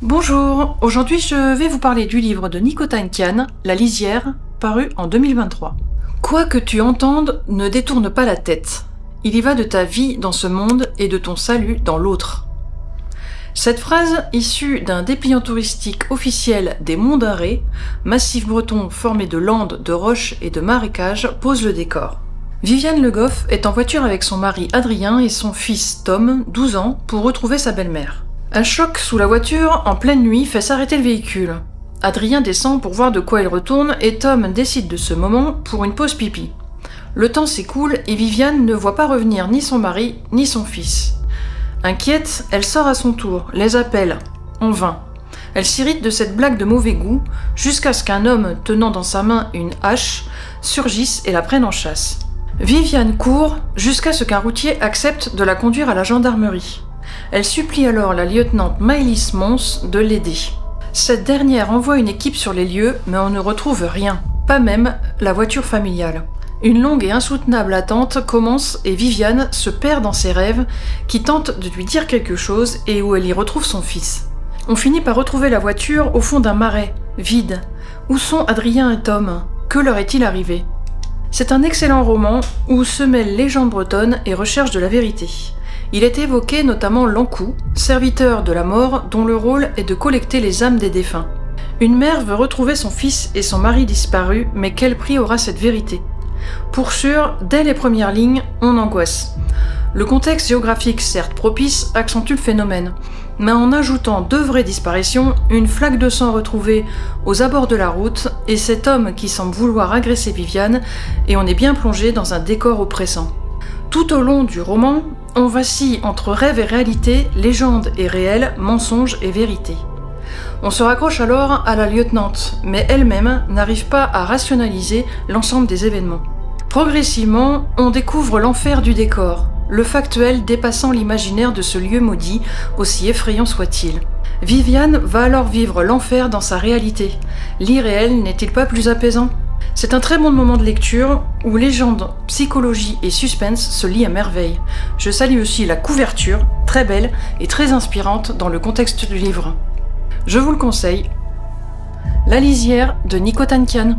Bonjour, aujourd'hui je vais vous parler du livre de Nico Tankian, La lisière, paru en 2023. Quoi que tu entendes, ne détourne pas la tête. Il y va de ta vie dans ce monde et de ton salut dans l'autre. Cette phrase, issue d'un dépliant touristique officiel des Monts d'Arrée, massif breton formé de landes, de roches et de marécages, pose le décor. Viviane Le Goff est en voiture avec son mari Adrien et son fils Tom, 12 ans, pour retrouver sa belle-mère. Un choc sous la voiture, en pleine nuit, fait s'arrêter le véhicule. Adrien descend pour voir de quoi il retourne et Tom décide de ce moment pour une pause pipi. Le temps s'écoule et Viviane ne voit pas revenir ni son mari ni son fils. Inquiète, elle sort à son tour, les appelle, en vain. Elle s'irrite de cette blague de mauvais goût jusqu'à ce qu'un homme tenant dans sa main une hache surgisse et la prenne en chasse. Viviane court jusqu'à ce qu'un routier accepte de la conduire à la gendarmerie. Elle supplie alors la lieutenante Maëlys Mons de l'aider. Cette dernière envoie une équipe sur les lieux, mais on ne retrouve rien, pas même la voiture familiale. Une longue et insoutenable attente commence et Viviane se perd dans ses rêves qui tentent de lui dire quelque chose et où elle y retrouve son fils. On finit par retrouver la voiture au fond d'un marais, vide. Où sont Adrien et Tom? Que leur est-il arrivé? C'est un excellent roman où se mêlent légende bretonne et recherche de la vérité. Il est évoqué notamment l'Ankou, serviteur de la mort dont le rôle est de collecter les âmes des défunts. Une mère veut retrouver son fils et son mari disparus, mais quel prix aura cette vérité? Pour sûr, dès les premières lignes, on angoisse. Le contexte géographique, certes propice, accentue le phénomène, mais en ajoutant deux vraies disparitions, une flaque de sang retrouvée aux abords de la route et cet homme qui semble vouloir agresser Viviane, et on est bien plongé dans un décor oppressant. Tout au long du roman, on vacille entre rêve et réalité, légende et réel, mensonge et vérité. On se raccroche alors à la lieutenante, mais elle-même n'arrive pas à rationaliser l'ensemble des événements. Progressivement, on découvre l'enfer du décor, le factuel dépassant l'imaginaire de ce lieu maudit, aussi effrayant soit-il. Viviane va alors vivre l'enfer dans sa réalité. L'irréel n'est-il pas plus apaisant? C'est un très bon moment de lecture où légende, psychologie et suspense se lient à merveille. Je salue aussi la couverture, très belle et très inspirante dans le contexte du livre. Je vous le conseille. La lisière de Nico Tankian.